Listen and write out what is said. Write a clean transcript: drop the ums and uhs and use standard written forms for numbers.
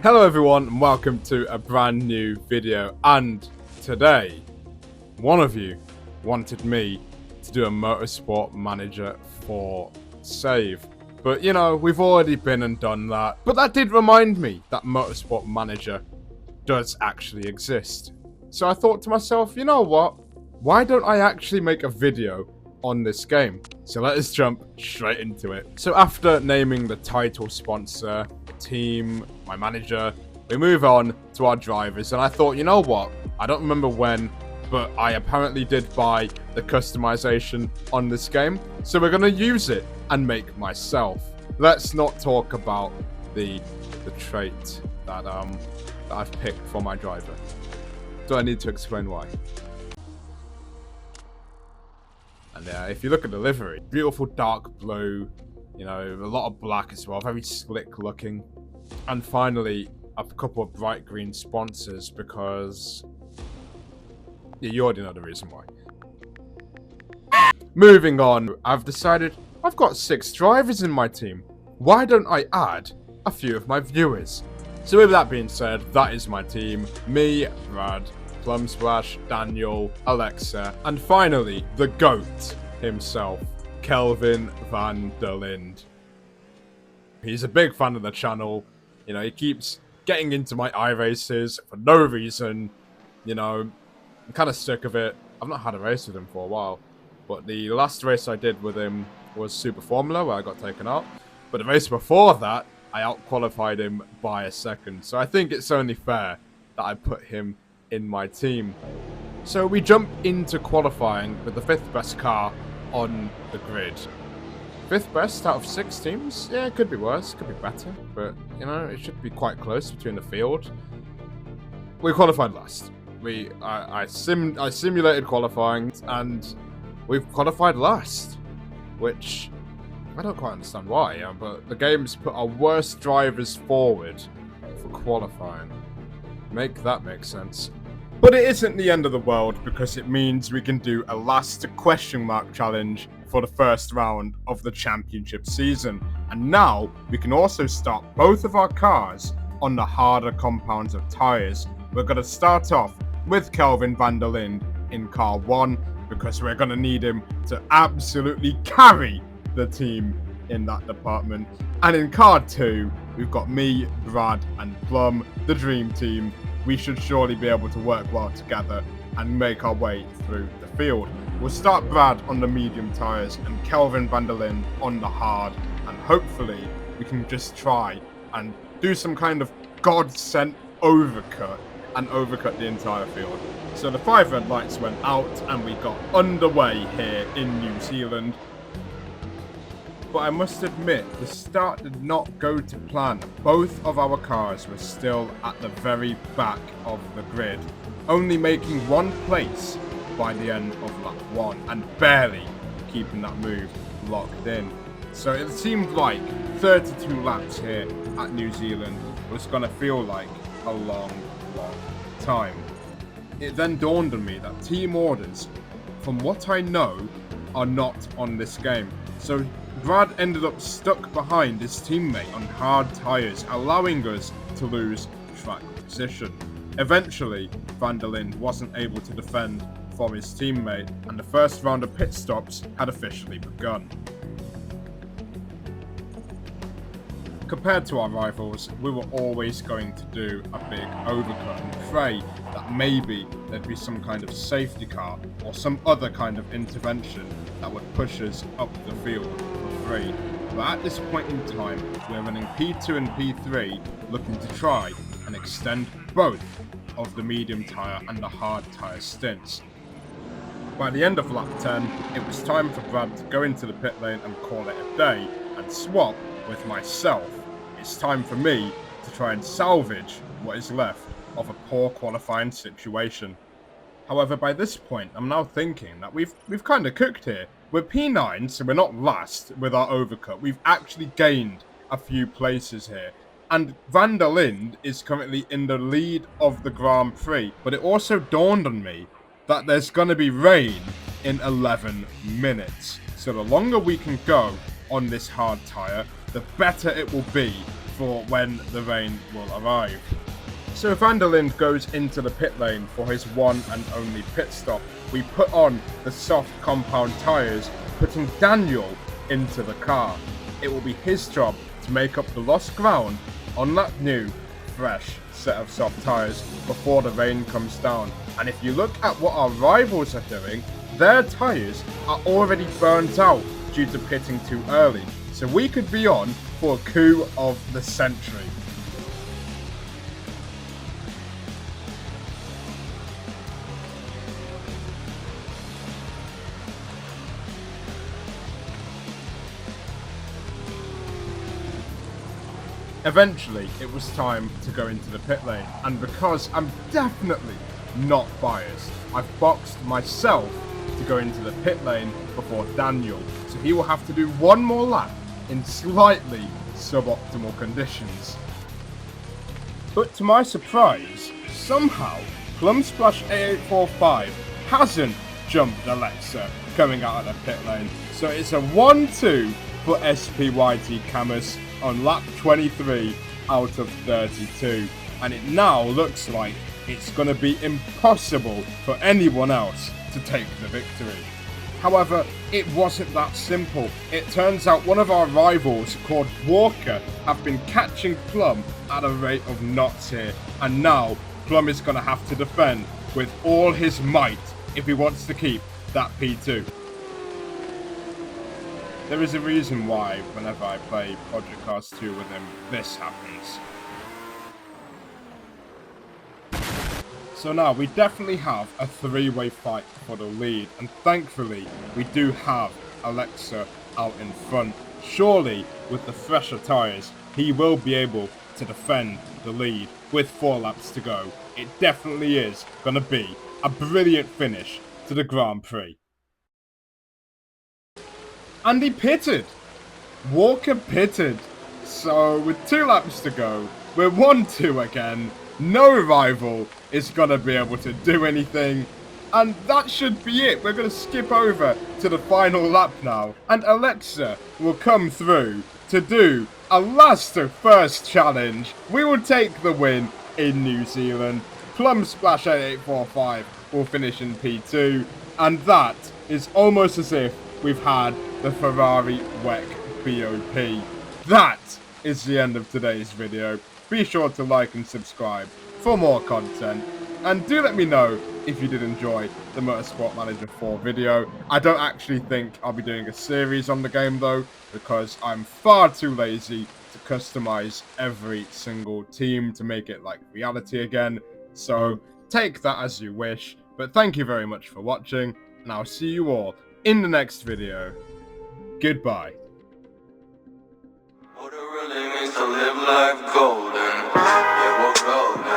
Hello everyone and welcome to a brand new video, and today one of you wanted me to do a Motorsport Manager 4 save, but you know, we've already been and done that. But that did remind me that Motorsport Manager does actually exist, so I thought to myself, you know what, why don't I actually make a video on this game? So let us jump straight into it. So after naming the title sponsor, team, my manager, we move on to our drivers, and I thought, you know what, I don't remember when, but I apparently did buy the customization on this game, so we're gonna use it and make myself. Let's not talk about the trait that I've picked for my driver. Do I need to explain why? And if you look at the livery, beautiful dark blue, you know, a lot of black as well, very slick looking. And finally, a couple of bright green sponsors because you already know the reason why. Moving on, I've decided I've got 6 drivers in my team. Why don't I add a few of my viewers? So with that being said, that is my team. Me, Brad, Plum Splash, Daniel, Alexa, and finally, the GOAT himself, Kelvin van der Linde. He's a big fan of the channel. You know, he keeps getting into my iRaces for no reason. You know, I'm kind of sick of it. I've not had a race with him for a while, but the last race I did with him was Super Formula, where I got taken out. But the race before that, I out-qualified him by a second. So I think it's only fair that I put him in my team. So we jump into qualifying with the 5th best car on the grid. 5th best out of 6 teams? Yeah, it could be worse, could be better, but you know, it should be quite close between the field. We qualified last. I simulated qualifying and we've qualified last, which I don't quite understand why, but the game's put our worst drivers forward for qualifying. Make that make sense. But it isn't the end of the world, because it means we can do a last question mark challenge for the first round of the championship season. And now we can also start both of our cars on the harder compounds of tyres. We're going to start off with Kelvin van der Linde in car 1, because we're going to need him to absolutely carry the team in that department. And in car 2, we've got me, Brad, and Plum, the dream team. We should surely be able to work well together and make our way through the field. We'll start Brad on the medium tyres and Kelvin van der Linde on the hard, and hopefully we can just try and do some kind of God-sent overcut and overcut the entire field. So the 5 red lights went out and we got underway here in New Zealand. But I must admit, the start did not go to plan. Both of our cars were still at the very back of the grid, only making 1 place by the end of lap 1, and barely keeping that move locked in. So it seemed like 32 laps here at New Zealand was going to feel like a long time. It then dawned on me that team orders, from what I know, are not on this game. So Brad ended up stuck behind his teammate on hard tyres, allowing us to lose track position. Eventually, van der Linde wasn't able to defend from his teammate, and the first round of pit stops had officially begun. Compared to our rivals, we were always going to do a big overcut and pray that maybe there'd be some kind of safety car or some other kind of intervention that would push us up the field for free. But at this point in time, we're running P2 and P3, looking to try and extend both of the medium tyre and the hard tyre stints. By the end of lap 10, it was time for Brad to go into the pit lane and call it a day and swap with myself. It's time for me to try and salvage what is left of a poor qualifying situation. However, by this point, I'm now thinking that we've kind of cooked here. We're P9, so we're not last with our overcut. We've actually gained a few places here. And van der Linde is currently in the lead of the Grand Prix. But it also dawned on me that there's going to be rain in 11 minutes. So the longer we can go on this hard tyre, the better it will be for when the rain will arrive. So Van der Linde goes into the pit lane for his one and only pit stop. We put on the soft compound tyres, putting Daniel into the car. It will be his job to make up the lost ground on that new, fresh set of soft tyres before the rain comes down. And if you look at what our rivals are doing, their tyres are already burnt out due to pitting too early. So we could be on for a coup of the century. Eventually, it was time to go into the pit lane, and because I'm definitely not biased, I've boxed myself to go into the pit lane before Daniel, so he will have to do one more lap in slightly suboptimal conditions. But to my surprise, somehow, Plumsplash 8845 hasn't jumped Alexa coming out of the pit lane, so it's a 1-2 for SPYT Camus on lap 23 out of 32, and it now looks like it's going to be impossible for anyone else to take the victory. However, it wasn't that simple. It turns out one of our rivals, called Walker, have been catching Plum at a rate of knots here, and now Plum is going to have to defend with all his might if he wants to keep that P2. There is a reason why, whenever I play Project Cars 2 with him, this happens. So now, we definitely have a three-way fight for the lead, and thankfully, we do have Alexa out in front. Surely, with the fresher tyres, he will be able to defend the lead with 4 laps to go. It definitely is going to be a brilliant finish to the Grand Prix. And he pitted. Walker pitted. So with 2 laps to go, we're 1-2 again. No rival is going to be able to do anything. And that should be it. We're going to skip over to the final lap now. And Alexa will come through to do a last to first challenge. We will take the win in New Zealand. Plumsplash 8845 will finish in P2. And that is almost as if we've had the Ferrari WEC BOP. That is the end of today's video. Be sure to like and subscribe for more content. And do let me know if you did enjoy the Motorsport Manager 4 video. I don't actually think I'll be doing a series on the game though, because I'm far too lazy to customize every single team to make it like reality again. So take that as you wish. But thank you very much for watching, and I'll see you all in the next video. Goodbye. What it really means to live life golden. Yeah, we're golden.